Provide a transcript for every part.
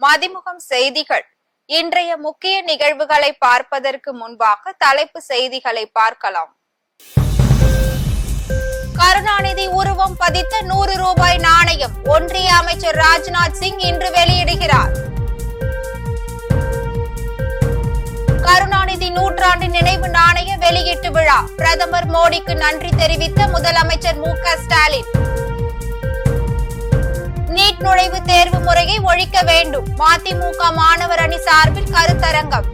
மதிமுகம் செய்திகள். இன்றைய முக்கிய நிகழ்வுகளை பார்ப்பதற்கு முன்பாக தலைப்பு செய்திகளை பார்க்கலாம். கருணாநிதி உருவம் பதித்த 100 ரூபாய் நாணயம் ஒன்றிய அமைச்சர் ராஜ்நாத் சிங் இன்று வெளியிடுகிறார். கருணாநிதி நூற்றாண்டு நினைவு நாணய வெளியீட்டு விழா. பிரதமர் மோடிக்கு நன்றி தெரிவித்த முதலமைச்சர் மு.க. ஸ்டாலின். நீட் நுழைவுத் தேர்வு முறையை ஒழிக்க வேண்டும். மதிமுக மாணவர் அணி சார்பில் கருத்தரங்கம்.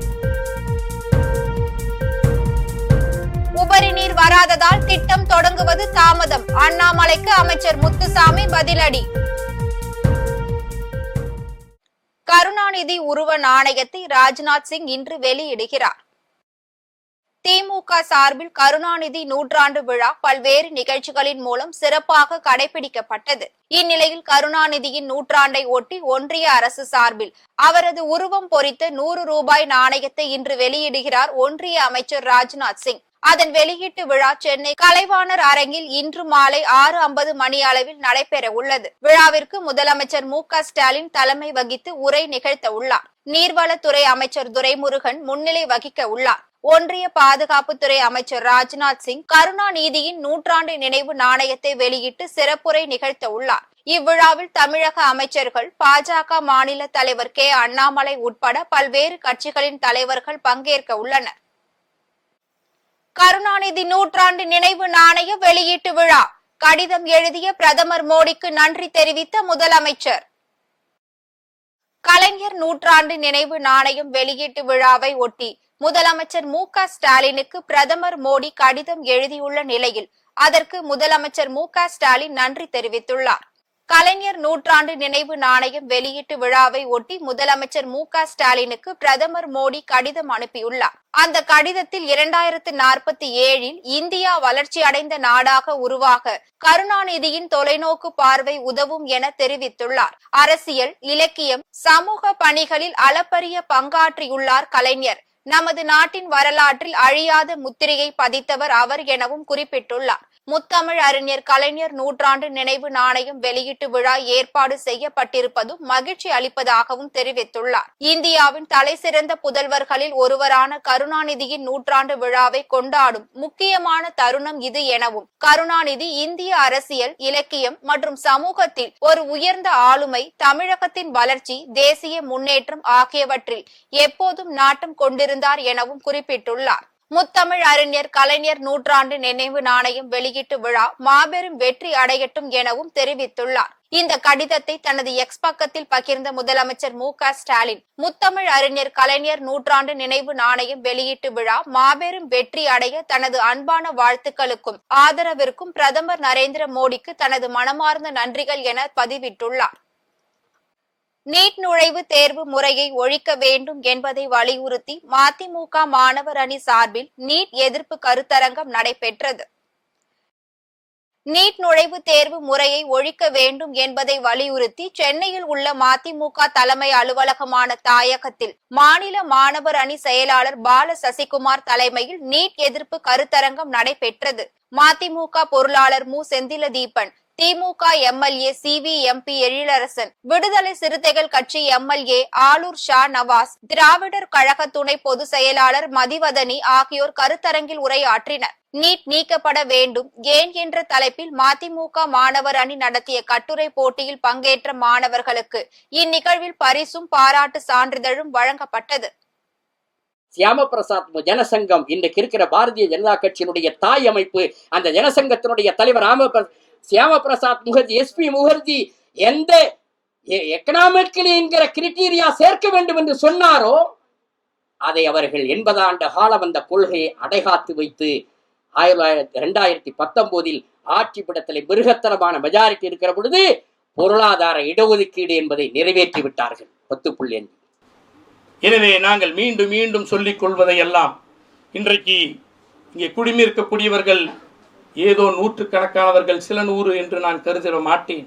உபரி நீர் வராததால் திட்டம் தொடங்குவது தாமதம். அண்ணாமலைக்கு அமைச்சர் முத்துசாமி பதிலடி. கருணாநிதி உருவ நாணயத்தை ராஜ்நாத் சிங் இன்று வெளியிடுகிறார். திமுக சார்பில் கருணாநிதி நூற்றாண்டு விழா பல்வேறு நிகழ்ச்சிகளின் மூலம் சிறப்பாக கடைபிடிக்கப்பட்டது. இந்நிலையில் கருணாநிதியின் நூற்றாண்டை ஒட்டி ஒன்றிய அரசு சார்பில் அவரது உருவம் பொறித்த 100 ரூபாய் நாணயத்தை இன்று வெளியிடுகிறார் ஒன்றிய அமைச்சர் ராஜ்நாத் சிங். அதன் வெளியீட்டு விழா சென்னை கலைவாணர் அரங்கில் இன்று மாலை 6:50 மணி அளவில் நடைபெற உள்ளது. விழாவிற்கு முதலமைச்சர் மு.க. ஸ்டாலின் தலைமை வகித்து உரை நிகழ்த்த உள்ளார். நீர்வளத்துறை அமைச்சர் துரைமுருகன் முன்னிலை வகிக்க உள்ளார். ஒன்றிய பாதுகாப்புத்துறை அமைச்சர் ராஜ்நாத் சிங் கருணாநிதியின் நூற்றாண்டு நினைவு நாணயத்தை வெளியிட்டு சிறப்புரை நிகழ்த்த உள்ளார். இவ்விழாவில் தமிழக அமைச்சர்கள், பாஜக மாநில தலைவர் கே. அண்ணாமலை உட்பட பல்வேறு கட்சிகளின் தலைவர்கள் பங்கேற்க உள்ளனர். கருணாநிதி நூற்றாண்டு நினைவு நாணய வெளியீட்டு விழா. கடிதம் எழுதிய பிரதமர் மோடிக்கு நன்றி தெரிவித்த முதலமைச்சர். கலைஞர் நூற்றாண்டு நினைவு நாணயம் வெளியீட்டு விழாவை ஒட்டி முதலமைச்சர் மு.க. ஸ்டாலினுக்கு பிரதமர் மோடி கடிதம் எழுதியுள்ள நிலையில் அதற்கு முதலமைச்சர் மு.க. ஸ்டாலின் நன்றி தெரிவித்துள்ளார். கலைஞர் நூற்றாண்டு நினைவு நாணயம் வெளியீட்டு விழாவை ஒட்டி முதலமைச்சர் மு.க. ஸ்டாலினுக்கு பிரதமர் மோடி கடிதம் அனுப்பியுள்ளார். அந்த கடிதத்தில் 2047 இந்தியா வளர்ச்சி அடைந்த நாடாக உருவாக கருணாநிதியின் தொலைநோக்கு பார்வை உதவும் என தெரிவித்துள்ளார். அரசியல், இலக்கியம், சமூக பணிகளில் அளப்பரிய பங்காற்றியுள்ளார் கலைஞர். நமது நாட்டின் வரலாற்றில் அழியாத முத்திரையை பதித்தவர் அவர் எனவும் குறிப்பிட்டுள்ளார். முத்தமிழ் அறிஞர் கலைஞர் நூற்றாண்டு நினைவு நாணயம் வெளியீட்டு விழா ஏற்பாடு செய்யப்பட்டிருப்பதும் மகிழ்ச்சி அளிப்பதாகவும் தெரிவித்துள்ளார். இந்தியாவின் தலைசிறந்த புதல்வர்களில் ஒருவரான கருணாநிதியின் நூற்றாண்டு விழாவை கொண்டாடும் முக்கியமான தருணம் இது எனவும், கருணாநிதி இந்திய அரசியல், இலக்கியம் மற்றும் சமூகத்தில் ஒரு உயர்ந்த ஆளுமை, தமிழகத்தின் வளர்ச்சி, தேசிய முன்னேற்றம் ஆகியவற்றில் எப்போதும் நாட்டம் கொண்டிருந்தார் எனவும் குறிப்பிட்டுள்ளார். முத்தமிழ் அறிஞர் கலைஞர் நூற்றாண்டு நினைவு நாணயம் வெளியீட்டு விழா மாபெரும் வெற்றி அடையட்டும் எனவும் தெரிவித்துள்ளார். இந்த கடிதத்தை தனது எக்ஸ் பக்கத்தில் பகிர்ந்த முதலமைச்சர் மு.க. ஸ்டாலின், முத்தமிழ் அறிஞர் கலைஞர் நூற்றாண்டு நினைவு நாணயம் வெளியீட்டு விழா மாபெரும் வெற்றி அடைய தனது அன்பான வாழ்த்துக்களுக்கும் ஆதரவிற்கும் பிரதமர் நரேந்திர மோடிக்கு தனது மனமார்ந்த நன்றிகள் என பதிவிட்டுள்ளார். நீட் நுழைவு தேர்வு முறையை ஒழிக்க வேண்டும் என்பதை வலியுறுத்தி மதிமுக மாணவர் அணி சார்பில் நீட் எதிர்ப்பு கருத்தரங்கம் நடைபெற்றது. நீட் நுழைவு தேர்வு முறையை ஒழிக்க வேண்டும் என்பதை வலியுறுத்தி சென்னையில் உள்ள மதிமுக தலைமை அலுவலகமான தாயகத்தில் மாநில மாணவர் அணி செயலாளர் பால சசிகுமார் தலைமையில் நீட் எதிர்ப்பு கருத்தரங்கம் நடைபெற்றது. மதிமுக பொருளாளர் மு. செந்திலதீபன், திமுக எம்எல்ஏ சிவி.எம்பி. எழிலரசன், விடுதலை சிறுத்தைகள் கட்சி எம்எல்ஏ ஆலூர் ஷா நவாஸ், திராவிடர் கழக துணை பொதுச் செயலாளர் மதிவதனி ஆகியோர் கருத்தரங்கில் உரையாற்றினர். நீட் நீக்கப்பட வேண்டும் ஏன் என்ற தலைப்பில் மதிமுக மாணவர் அணி நடத்திய கட்டுரை போட்டியில் பங்கேற்ற மாணவர்களுக்கு இந்நிகழ்வில் பரிசும் பாராட்டு சான்றிதழும் வழங்கப்பட்டது. சியாம பிரசாத் ஜனசங்கம் இன்றைக்கு இருக்கிற பாரதிய ஜனதா கட்சியினுடைய தாய் அமைப்பு. அந்த ஜனசங்கத்தினுடைய தலைவர் சியாம பிரசாத் முகர்ஜி, எஸ்பி முகர்ஜி எந்த எக்கனாமிக்கலி என்கிற கிரிட்டீரியா சேர்க்க வேண்டும் என்று சொன்னாரோ அதை அவர்கள் 80 ஆண்டு காலம் அந்த கொள்கையை அடைகாத்து வைத்து 2019 ஆட்சி படத்தில் மிருகத்தனமான மெஜாரிட்டி இருக்கிற பொழுது பொருளாதார இடஒதுக்கீடு என்பதை நிறைவேற்றி விட்டார்கள் 10.5. எனவே நாங்கள் மீண்டும் மீண்டும் சொல்லிக் கொள்வதையெல்லாம் இன்றைக்கு இங்கே குடிமிருக்கக்கூடியவர்கள் ஏதோ நூற்றுக்கணக்கானவர்கள், சில நூறு என்று நான் கருதிட மாட்டேன்.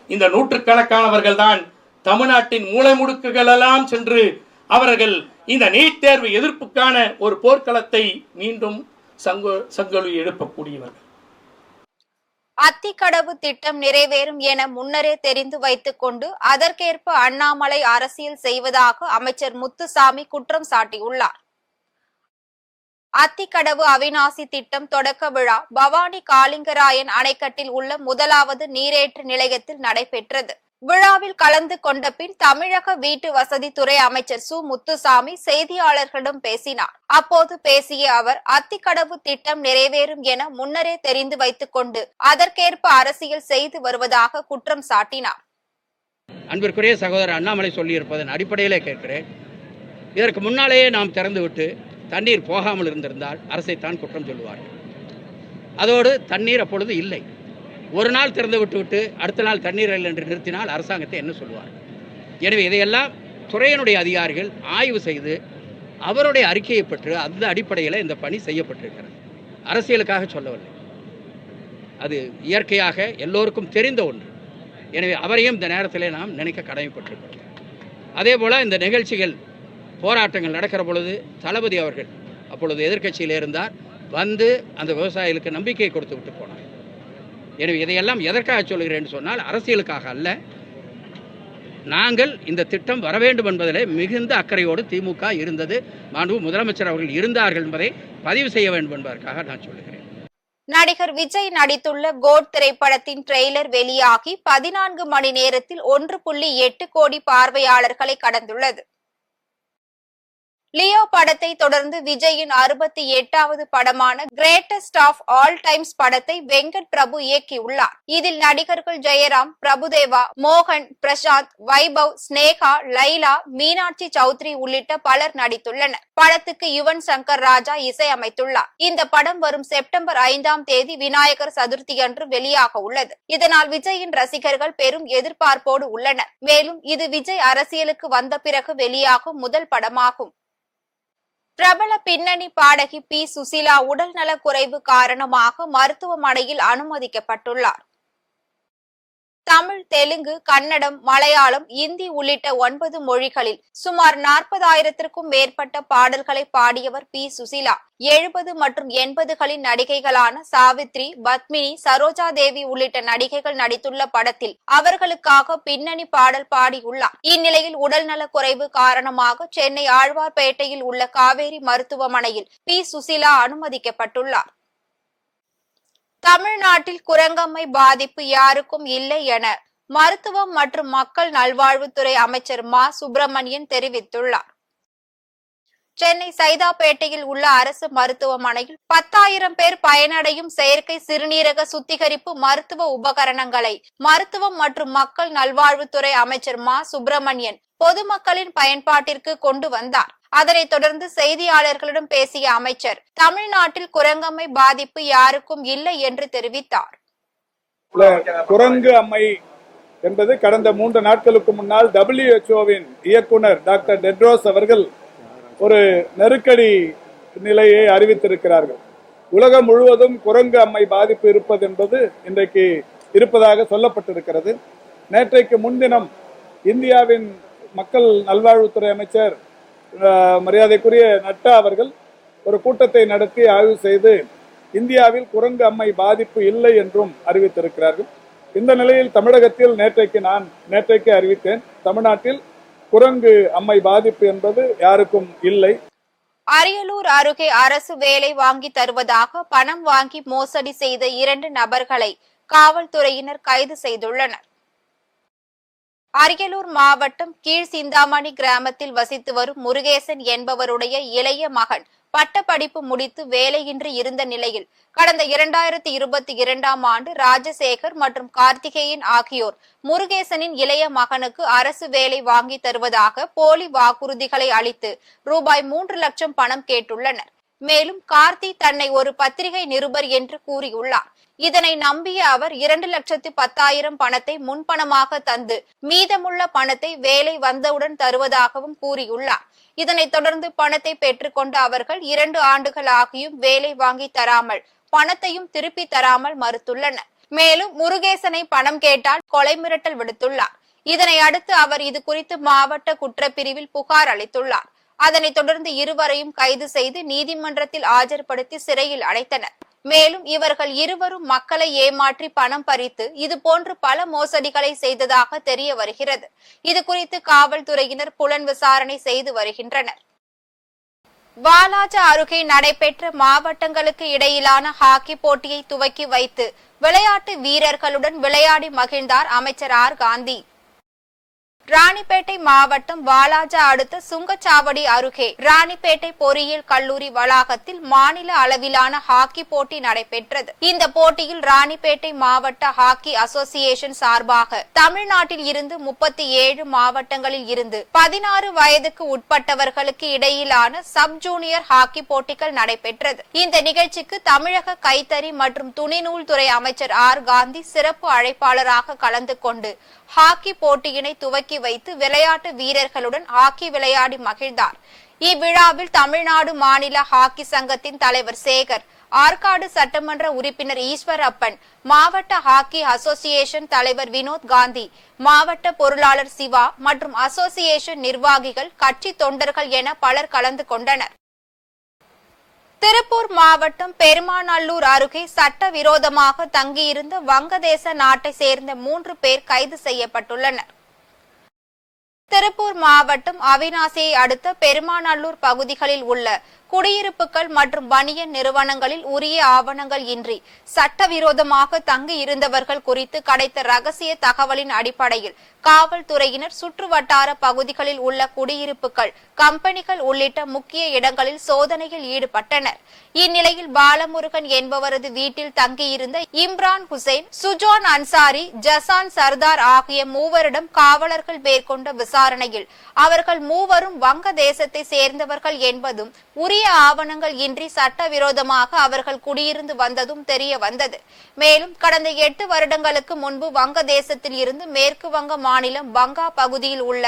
இந்த நூற்றுக்கணக்கானவர்கள் தான் தமிழ்நாட்டின் மூலை முடுக்குகள் எல்லாம் சென்று அவர்கள் இந்த நீட் தேர்வு எதிர்ப்புக்கான ஒரு போர்க்களத்தை மீண்டும் சங்கொலி எழுப்பக்கூடியவர்கள். அத்திக்கடவு திட்டம் நிறைவேறும் என முன்னரே தெரிந்து வைத்துக் கொண்டு அதற்கேற்ப அண்ணாமலை அரசியல் செய்வதாக அமைச்சர் முத்துசாமி குற்றம் சாட்டியுள்ளார். அத்திக்கடவு அவிநாசி திட்டம் தொடக்க விழா பவானி காளிங்கராயன் அணைக்கட்டில் உள்ள முதலாவது நீரேற்று நிலையத்தில் நடைபெற்றது. விழாவில் கலந்து கொண்ட பின் தமிழக வீட்டு வசதித்துறை அமைச்சர் சு முத்துசாமி செய்தியாளர்களிடம் பேசினார். அப்போது பேசிய அவர் அத்திக்கடவு திட்டம் நிறைவேறும் என முன்னரே தெரிந்து வைத்துக் கொண்டு அதற்கேற்ப அரசியல் செய்து வருவதாக குற்றம் சாட்டினார். அன்பிற்குரிய சகோதரர் அண்ணாமலை சொல்லியிருப்பதன் அடிப்படையிலே கேட்கிறேன். இதற்கு முன்னாலேயே நாம் திறந்துவிட்டு தண்ணீர் போகாமல் இருந்திருந்தால் அரசைத்தான் குற்றம் சொல்லுவார்கள். அதோடு தண்ணீர் அப்பொழுது இல்லை. ஒரு நாள் திறந்து விட்டுவிட்டு அடுத்த நாள் தண்ணீர் இல்லை என்று நிறுத்தினால் அரசாங்கத்தை என்ன சொல்லுவார்? எனவே இதையெல்லாம் துறையினுடைய அதிகாரிகள் ஆய்வு செய்து அவருடைய அறிக்கையை பெற்று அந்த அடிப்படையில் இந்த பணி செய்யப்பட்டிருக்கிறது. அரசியலுக்காக சொல்லவில்லை, அது இயற்கையாக எல்லோருக்கும் தெரிந்த ஒன்று. எனவே அவரையும் இந்த நேரத்தில் நாம் நினைக்க கடமைப்பட்டிருக்கிறோம். அதே போல் இந்த நிகழ்ச்சிகள் போராட்டங்கள் நடக்கிற பொழுது தளபதி அவர்கள் அப்பொழுது எதிர்க்கட்சியில் இருந்தார், வந்து அந்த விவசாயிகளுக்கு நம்பிக்கையை கொடுத்து விட்டு போனார். எனவே இதையெல்லாம் எதற்காக சொல்கிறேன் சொன்னால் அரசியலுக்காக அல்ல, நாங்கள் இந்த திட்டம் வர வேண்டும் என்பதிலே மிகுந்த அக்கறையோடு திமுக இருந்தது, மாண்பு முதலமைச்சர் அவர்கள் இருந்தார்கள் என்பதை பதிவு செய்ய வேண்டும் என்பதற்காக நான் சொல்லுகிறேன். நடிகர் விஜய் நடித்துள்ள கோட் திரைப்படத்தின் ட்ரெய்லர் வெளியாகி 14 மணி நேரத்தில் 1.8 கோடி பார்வையாளர்களை கடந்துள்ளது. லியோ படத்தை தொடர்ந்து விஜயின் 68வது படமான கிரேட்டஸ்ட் ஆஃப் ஆல் டைம்ஸ் படத்தை வெங்கட் பிரபு இயக்கியுள்ளார். இதில் நடிகர்கள் ஜெயராம், பிரபுதேவா, மோகன், பிரசாந்த், வைபவ், ஸ்னேகா, லைலா, மீனாட்சி சௌத்ரி உள்ளிட்ட பலர் நடித்துள்ளனர். படத்துக்கு யுவன் சங்கர் ராஜா இசையமைத்துள்ளார். இந்த படம் வரும் செப்டம்பர் 5ஆம் தேதி விநாயகர் சதுர்த்தி அன்று வெளியாக உள்ளது. இதனால் விஜயின் ரசிகர்கள் பெரும் எதிர்பார்ப்போடு உள்ளனர். மேலும் இது விஜய் அரசியலுக்கு வந்த பிறகு வெளியாகும் முதல் படமாகும். பிரபல பின்னணி பாடகி பி சுசிலா உடல் நலக் குறைவு காரணமாக மருத்துவமனையில் அனுமதிக்கப்பட்டுள்ளார். தமிழ், தெலுங்கு, கன்னடம், மலையாளம், இந்தி உள்ளிட்ட 9 மொழிகளில் சுமார் 40,000க்கும் மேற்பட்ட பாடல்களை பாடியவர் பி சுசிலா. 70 மற்றும் 80களின் நடிகைகளான சாவித்ரி, பத்மினி, சரோஜா தேவி உள்ளிட்ட நடிகைகள் நடித்துள்ள படத்தில் அவர்களுக்காக பின்னணி பாடல் பாடியுள்ளார். இந்நிலையில் உடல்நலக் குறைவு காரணமாக சென்னை ஆழ்வார்பேட்டையில் உள்ள காவேரி மருத்துவமனையில் பி சுசிலா அனுமதிக்கப்பட்டுள்ளார். தமிழ்நாட்டில் குரங்கம்மை பாதிப்பு யாருக்கும் இல்லை என மருத்துவம் மற்றும் மக்கள் நல்வாழ்வுத்துறை அமைச்சர் மா சுப்பிரமணியன் தெரிவித்துள்ளார். சென்னை சைதாப்பேட்டையில் உள்ள அரசு மருத்துவமனையில் 10,000 பேர் பயனடையும் செயற்கை சிறுநீரக சுத்திகரிப்பு மருத்துவ உபகரணங்களை மருத்துவம் மற்றும் மக்கள் நல்வாழ்வுத்துறை அமைச்சர் மா சுப்பிரமணியன் பொதுமக்களின் பயன்பாட்டிற்கு கொண்டு வந்தார். அதனைத் தொடர்ந்து செய்தியாளர்களிடம் பேசிய அமைச்சர் தமிழ்நாட்டில் குரங்கம்மை பாதிப்பு யாருக்கும் இல்லை என்று தெரிவித்தார். குரங்கு அம்மை என்பது கடந்த 3 நாட்களுக்கு முன்னால் WHO-வின் இயக்குனர் டாக்டர் டெட்ரோஸ் அவர்கள் ஒரு நெருக்கடி நிலையை அறிவித்திருக்கிறார்கள். உலகம் முழுவதும் குரங்கு அம்மை பாதிப்பு இருப்பது என்பது இன்றைக்கு இருப்பதாக சொல்லப்பட்டிருக்கிறது. நேற்றைக்கு முன்தினம் இந்தியாவின் மக்கள் நல்வாழ்வுத்துறை அமைச்சர் மரியாதைக்குரிய நட்டா அவர்கள் ஒரு கூட்டத்தை நடத்தி ஆய்வு செய்து இந்தியாவில் குரங்கு அம்மை பாதிப்பு இல்லை என்றும் அறிவித்திருக்கிறார்கள். இந்த நிலையில் தமிழகத்தில் நேற்றைக்கு அறிவித்தேன், தமிழ்நாட்டில் குரங்கு அம்மை பாதிப்பு என்பது யாருக்கும் இல்லை. அரியலூர் அருகே அரசு வேலை வாங்கி தருவதாக பணம் வாங்கி மோசடி செய்த 2 நபர்களை காவல்துறையினர் கைது செய்துள்ளனர். அரியலூர் மாவட்டம் கீழ் சிந்தாமணி கிராமத்தில் வசித்து வரும் முருகேசன் என்பவருடைய இளைய மகன் பட்டப்படிப்பு முடித்து வேலையின்றி இருந்த நிலையில் கடந்த 2022ஆம் ஆண்டு ராஜசேகர் மற்றும் கார்த்திகேயன் ஆகியோர் முருகேசனின் இளைய மகனுக்கு அரசு வேலை வாங்கி தருவதாக போலி வாக்குறுதிகளை அளித்து ரூபாய் 3 லட்சம் பணம் கேட்டுள்ளனர். மேலும் கார்த்தி தன்னை ஒரு பத்திரிகை நிருபர் என்று கூறியுள்ளார். இதனை நம்பிய அவர் 2,10,000 பணத்தை முன்பணமாக தந்து மீதமுள்ள பணத்தை வேலை வந்தவுடன் தருவதாகவும் கூறியுள்ளார். இதனைத் தொடர்ந்து பணத்தை பெற்றுக்கொண்ட அவர்கள் 2 ஆண்டுகள் ஆகியும் வேலை வாங்கி தராமல் பணத்தையும் திருப்பி தராமல் மறுத்துள்ளனர். மேலும் முருகேசனை பணம் கேட்டால் கொலை மிரட்டல் விடுத்துள்ளார். இதனை அடுத்து அவர் இது குறித்து மாவட்ட குற்றப்பிரிவில் புகார் அளித்துள்ளார். அதனைத் தொடர்ந்து இருவரையும் கைது செய்து நீதிமன்றத்தில் ஆஜர்படுத்தி சிறையில் அடைத்தனர். மேலும் இவர்கள் இருவரும் மக்களை ஏமாற்றி பணம் பறித்து இதுபோன்று பல மோசடிகளை செய்ததாக தெரிய வருகிறது. இது குறித்து காவல்துறையினர் புலன் விசாரணை செய்து வருகின்றனர். வாலாஜா அருகே நடைபெற்ற மாவட்டங்களுக்கு இடையிலான ஹாக்கி போட்டியை துவக்கி வைத்து விளையாட்டு வீரர்களுடன் விளையாடி மகிழ்ந்தார் அமைச்சர் ஆர் காந்தி. ராணிப்பேட்டை மாவட்டம் வாலாஜா அடுத்த சுங்கச்சாவடி அருகே ராணிப்பேட்டை பொறியியல் கல்லூரி வளாகத்தில் மாநில அளவிலான ஹாக்கி போட்டி நடைபெற்றது. இந்த போட்டியில் ராணிப்பேட்டை மாவட்ட ஹாக்கி அசோசியேஷன் சார்பாக தமிழ்நாட்டில் இருந்து 37 மாவட்டங்களில் இருந்து 16 வயதுக்கு உட்பட்டவர்களுக்கு இடையிலான சப் ஜூனியர் ஹாக்கி போட்டிகள் நடைபெற்றது. இந்த நிகழ்ச்சிக்கு தமிழக கைத்தறி மற்றும் துணிநூல் துறை அமைச்சர் ஆர் காந்தி சிறப்பு அழைப்பாளராக கலந்து கொண்டு ஹாக்கி போட்டியினை துவக்கி வைத்து விளையாட்டு வீரர்களுடன் ஹாக்கி விளையாடி மகிழ்ந்தார். இவ்விழாவில் தமிழ்நாடு மாநில ஹாக்கி சங்கத்தின் தலைவர் சேகர், ஆற்காடு சட்டமன்ற உறுப்பினர் ஈஸ்வரப்பன், மாவட்ட ஹாக்கி அசோசியேஷன் தலைவர் வினோத் காந்தி, மாவட்ட பொருளாளர் சிவா மற்றும் அசோசியேஷன் நிர்வாகிகள், கட்சி தொண்டர்கள் என பலர் கலந்து கொண்டனர். திருப்பூர் மாவட்டம் பெருமாநல்லூர் அருகே சட்டவிரோதமாக தங்கியிருந்த வங்கதேச நாட்டை சேர்ந்த 3 பேர் கைது செய்யப்பட்டுள்ளனர். திருப்பூர் மாவட்டம் அவிநாசியை அடுத்த பெருமாநல்லூர் பகுதிகளில் உள்ள குடியிருப்புகள் மற்றும் பனியன் நிறுவனங்களில் உரிய ஆவணங்கள் இன்றி சட்டவிரோதமாக தங்கி இருந்தவர்கள் குறித்து கிடைத்த ரகசிய தகவலின் அடிப்படையில் காவல்துறையினர் சுற்றுவட்டார பகுதிகளில் உள்ள குடியிருப்புகள், கம்பெனிகள் உள்ளிட்ட முக்கிய இடங்களில் சோதனையில் ஈடுபட்டனர். இந்நிலையில் பாலமுருகன் என்பவரது வீட்டில் தங்கியிருந்த இம்ரான் ஹுசைன், சுஜான் அன்சாரி, ஜசான் சர்தார் ஆகிய 3வரிடம் காவலர்கள் மேற்கொண்ட விசாரணையில் அவர்கள் 3வரும் வங்கதேசத்தை சேர்ந்தவர்கள் என்பதும் உரிய ஆவணங்கள் இன்றி சட்டவிரோதமாக அவர்கள் குடியிருந்து வந்ததும் தெரிய வந்தது. மேலும் கடந்த 8 வருடங்களுக்கு முன்பு வங்கதேசத்தில் இருந்து மேற்கு வங்க மாநிலம் பங்கா பகுதியில் உள்ள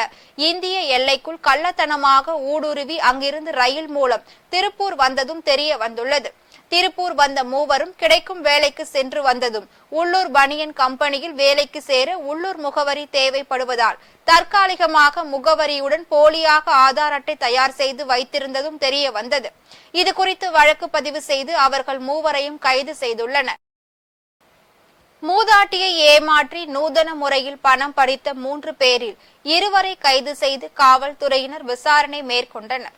இந்திய எல்லைக்குள் கள்ளத்தனமாக ஊடுருவி அங்கிருந்து ரயில் மூலம் திருப்பூர் வந்ததும் தெரிய வந்துள்ளது. திருப்பூர் வந்த 3வரும் கிடைக்கும் வேலைக்கு சென்று வந்ததும் உள்ளூர் பனியன் கம்பெனியில் வேலைக்கு சேர உள்ளூர் முகவரி தேவைப்படுவதால் தற்காலிகமாக முகவரியுடன் போலியாக ஆதார் அட்டை தயார் செய்து வைத்திருந்ததும் தெரிய வந்தது. இது குறித்து வழக்கு பதிவு செய்து அவர்கள் 3வரையும் கைது செய்துள்ளனர். மூதாட்டியை ஏமாற்றி நூதன முறையில் பணம் பறித்த 3 பேரில் 2வரை கைது செய்து காவல்துறையினர் விசாரணை மேற்கொண்டனர்.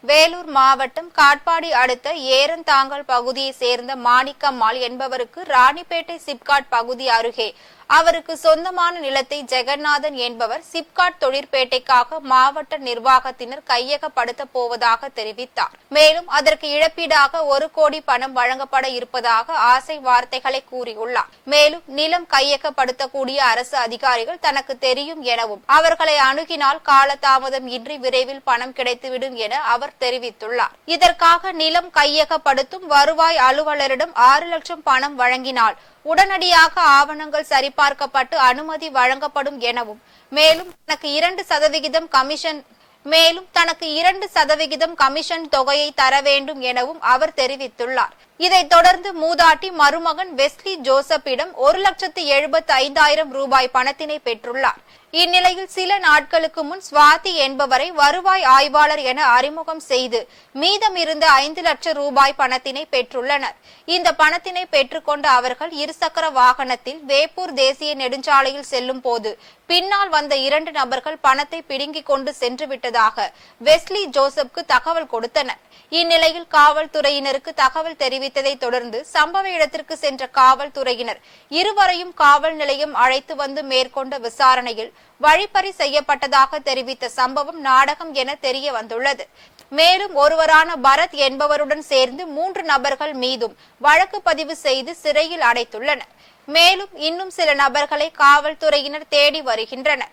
வேலூர் மாவட்டம் காட்பாடி அடுத்த ஏரந்தாங்கல் பகுதியை சேர்ந்த மாணிக்கம்மாள் என்பவருக்கு ராணிப்பேட்டை சிப்காட் பகுதி அருகே அவருக்கு சொந்தமான நிலத்தை ஜெகநாதன் என்பவர் சிப்காட் தொழிற்பேட்டைக்காக மாவட்ட நிர்வாகத்தினர் கையகப்படுத்த போவதாக தெரிவித்தார். மேலும் அதற்கு இழப்பீடாக 1 கோடி பணம் வழங்கப்பட இருப்பதாக ஆசை வார்த்தைகளை கூறியுள்ளார். மேலும் நிலம் கையகப்படுத்தக்கூடிய அரசு அதிகாரிகள் தனக்கு தெரியும் எனவும் அவர்களை அணுகினால் காலதாமதம் இன்றி விரைவில் பணம் கிடைத்துவிடும் என அவர் தெரிவித்துள்ளார். இதற்காக நிலம் கையகப்படுத்தும் வருவாய் அலுவலரிடம் 6 லட்சம் பணம் வழங்கினால் உடனடியாக ஆவணங்கள் சரிபார்க்கப்பட்டு அனுமதி வழங்கப்படும் எனவும் மேலும் தனக்கு 2% கமிஷன் தொகையை தர வேண்டும் எனவும் அவர் தெரிவித்துள்ளார். இதைத் தொடர்ந்து மூதாட்டி மருமகன் வெஸ்லி ஜோசப்பிடம் 1,75,000 ரூபாய் பணத்தினை பெற்றுள்ளார். இந்நிலையில் சில நாட்களுக்கு முன் சுவாதி என்பவரை வருவாய் ஆய்வாளர் என அறிமுகம் செய்து மீதம் இருந்த 5 லட்சம் ரூபாய் பணத்தினை பெற்றுள்ளனர். இந்த பணத்தினை பெற்றுக்கொண்ட அவர்கள் 2 சக்கர வாகனத்தில் வேப்பூர் தேசிய நெடுஞ்சாலையில் செல்லும் போது பின்னால் வந்த 2 நபர்கள் பணத்தை பிடுங்கிக் கொண்டு சென்று விட்டதாக வெஸ்லி ஜோசப்க்கு தகவல் கொடுத்தனர். இந்நிலையில் காவல்துறையினருக்கு தகவல் தெரிவித்ததை தொடர்ந்து சம்பவ இடத்திற்கு சென்ற காவல்துறையினர் 2வரையும் காவல் நிலையம் அழைத்து வந்து மேற்கொண்ட விசாரணையில் வழிப்பறி செய்யப்பட்டதாக தெரிவித்த சம்பவம் நாடகம் என தெரிய வந்துள்ளது. மேலும் ஒருவரான பரத் என்பவருடன் சேர்ந்து 3 நபர்கள் மீதும் வழக்கு பதிவு செய்து சிறையில் அடைத்துள்ளனர். மேலும் இன்னும் சில நபர்களை காவல்துறையினர் தேடி வருகின்றனர்.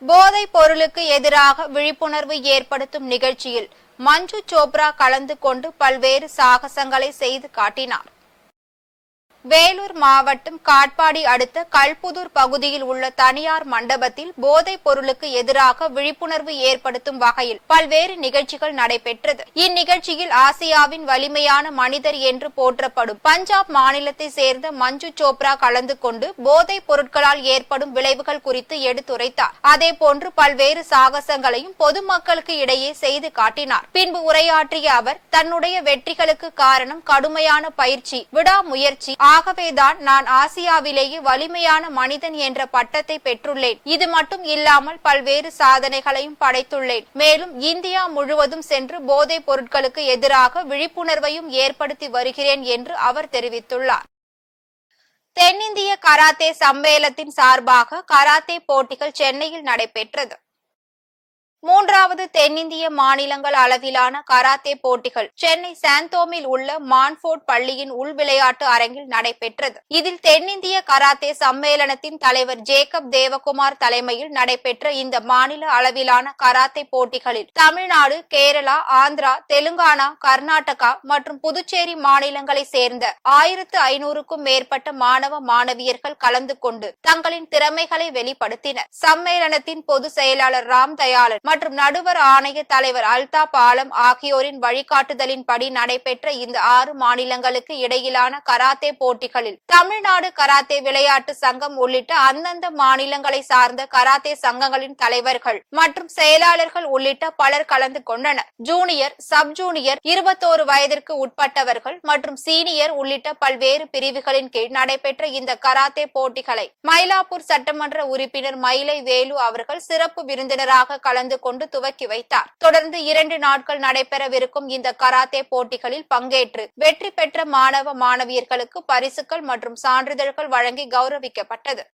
போதைப் பொருளுக்கு எதிராக விழிப்புணர்வு ஏற்படுத்தும் நிகழ்ச்சியில் மஞ்சு சோப்ரா கலந்து கொண்டு பல்வேறு சாகசங்களை செய்து காட்டினார். வேலூர் மாவட்டம் காட்பாடி அடுத்த கல்புதூர் பகுதியில் உள்ள தனியார் மண்டபத்தில் போதைப் பொருளுக்கு எதிராக விழிப்புணர்வு ஏற்படுத்தும் வகையில் பல்வேறு நிகழ்ச்சிகள் நடைபெற்றது. இந்நிகழ்ச்சியில் ஆசியாவின் வலிமையான மனிதர் என்று போற்றப்படும் பஞ்சாப் மாநிலத்தை சேர்ந்த மஞ்சு சோப்ரா கலந்து கொண்டு போதைப் பொருட்களால் ஏற்படும் விளைவுகள் குறித்து எடுத்துரைத்தார். அதேபோன்று பல்வேறு சாகசங்களையும் பொதுமக்களுக்கு இடையே செய்து காட்டினார். பின்பு உரையாற்றிய அவர், தன்னுடைய வெற்றிகளுக்கு காரணம் கடுமையான பயிற்சி, விடாமுயற்சி. ஆகவேதான் நான் ஆசியாவிலேயே வலிமையான மனிதன் என்ற பட்டத்தை பெற்றுள்ளேன். இது மட்டும் இல்லாமல் பல்வேறு சாதனைகளையும் படைத்துள்ளேன். மேலும் இந்தியா முழுவதும் சென்று போதைப் பொருட்களுக்கு எதிராக விழிப்புணர்வையும் ஏற்படுத்தி வருகிறேன் என்று அவர் தெரிவித்துள்ளார். தென்னிந்திய கராத்தே சம்மேளனத்தின் சார்பாக கராத்தே போட்டிகள் சென்னையில் நடைபெற்றது. மூன்றாவது தென்னிந்திய மாநிலங்கள் அளவிலான கராத்தே போட்டிகள் சென்னை சாந்தோமில் உள்ள மான்ஃபோர்ட் பள்ளியின் உள் விளையாட்டு அரங்கில் நடைபெற்றது. இதில் தென்னிந்திய கராத்தே சம்மேளனத்தின் தலைவர் ஜேக்கப் தேவகுமார் தலைமையில் நடைபெற்ற இந்த மாநில அளவிலான கராத்தே போட்டிகளில் தமிழ்நாடு, கேரளா, ஆந்திரா, தெலுங்கானா, கர்நாடகா மற்றும் புதுச்சேரி மாநிலங்களை சேர்ந்த 1500க்கும் மேற்பட்ட மாணவ மாணவியர்கள் கலந்து கொண்டு தங்களின் திறமைகளை வெளிப்படுத்தினர். சம்மேளனத்தின் பொதுச் செயலாளர் ராம் தயாளன் மற்றும் நடுவர் ஆணைய தலைவர் அல்தாப் ஆலம் ஆகியோரின் வழிகாட்டுதலின்படி நடைபெற்ற இந்த 6 மாநிலங்களுக்கு இடையிலான கராத்தே போட்டிகளில் தமிழ்நாடு கராத்தே விளையாட்டு சங்கம் உள்ளிட்ட அந்தந்த மாநிலங்களை சார்ந்த கராத்தே சங்கங்களின் தலைவர்கள் மற்றும் செயலாளர்கள் உள்ளிட்ட பலர் கலந்து கொண்டனர். ஜூனியர், சப் ஜூனியர், 21 வயதிற்கு உட்பட்டவர்கள் மற்றும் சீனியர் உள்ளிட்ட பல்வேறு பிரிவுகளின் கீழ் நடைபெற்ற இந்த கராத்தே போட்டிகளை மயிலாப்பூர் சட்டமன்ற உறுப்பினர் மயிலை வேலு அவர்கள் சிறப்பு விருந்தினராக கலந்து கொண்டு துவக்கி வைத்தார். தொடர்ந்து 2 நாட்கள் நடைபெறவிருக்கும் இந்த கராத்தே போட்டிகளில் பங்கேற்று வெற்றி பெற்ற மாணவ மாணவியர்களுக்கு பரிசுகள் மற்றும் சான்றிதழ்கள் வழங்கி கௌரவிக்கப்பட்டது.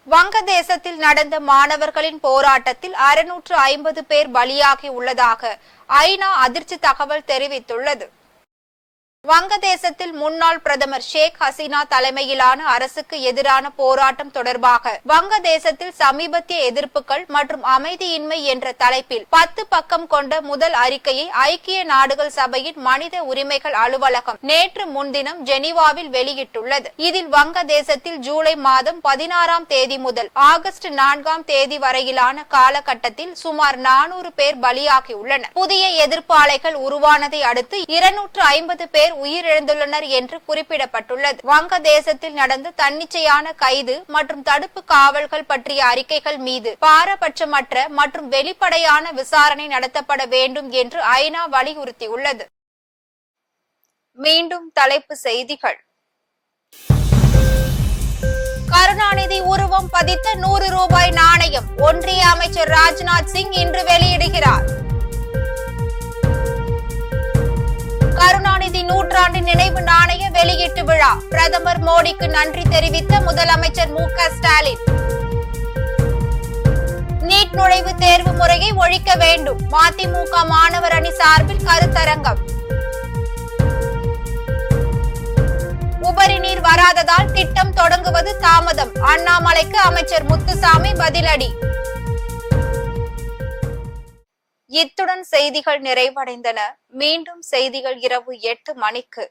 வங்கதேசத்தில் நடந்த மாணவர்களின் போராட்டத்தில் 650 பேர் பலியாகி உள்ளதாக ஐநா அதிர்ச்சி தகவல் தெரிவித்துள்ளது. வங்கதேசத்தில் முன்னாள் பிரதமர் ஷேக் ஹசீனா தலைமையிலான அரசுக்கு எதிரான போராட்டம் தொடர்பாக வங்கதேசத்தில் சமீபத்திய எதிர்ப்புகள் மற்றும் அமைதியின்மை என்ற தலைப்பில் 10 பக்கம் கொண்ட முதல் அறிக்கையை ஐக்கிய நாடுகள் சபையின் மனித உரிமைகள் அலுவலகம் நேற்று முன்தினம் ஜெனீவாவில் வெளியிட்டுள்ளது. இதில் வங்கதேசத்தில் ஜூலை மாதம் 16ஆம் தேதி முதல் ஆகஸ்ட் 4ஆம் தேதி வரையிலான காலகட்டத்தில் சுமார் 400 பேர் பலியாகியுள்ளனர். புதிய எதிர்ப்பு அலைகள் உருவானதை அடுத்து 250 பேர் உயிரிழந்துள்ளனர் என்று குறிப்பிடப்பட்டுள்ளது. வங்கதேசத்தில் நடந்த தன்னிச்சையான கைது மற்றும் தடுப்பு காவல்கள் பற்றிய அறிக்கைகள் மீது பாரபட்சமற்ற மற்றும் வெளிப்படையான விசாரணை நடத்தப்பட வேண்டும் என்று ஐநா வலியுறுத்தியுள்ளது. மீண்டும் தலைப்பு செய்திகள். கருணாநிதி உருவம் பதித்த 100 ரூபாய் நாணயம் ஒன்றிய அமைச்சர் ராஜ்நாத் சிங் இன்று வெளியிடுகிறார். கருணாநிதி நூற்றாண்டு நினைவு நாணய வெளியீட்டு விழா பிரதமர் மோடிக்கு நன்றி தெரிவித்த முதலமைச்சர் மு.க. ஸ்டாலின். நீட் நுழைவுத் தேர்வு முறையை ஒழிக்க வேண்டும் மதிமுக மாணவர் அணி சார்பில் கருத்தரங்கம். உபரி நீர் வராததால் திட்டம் தொடங்குவது தாமதம் அண்ணாமலைக்கு அமைச்சர் முத்துசாமி பதிலடி. இத்துடன் செய்திகள் நிறைவடைந்தன. மீண்டும் செய்திகள் இரவு 8 மணிக்கு.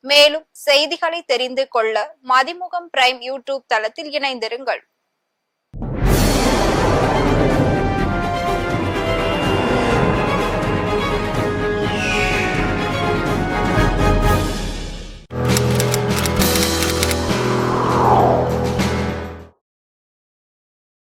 மேலும் செய்திகளை தெரிந்து கொள்ள மதிமுகம் பிரைம் யூடியூப் தளத்தில் இணைந்திருங்கள்.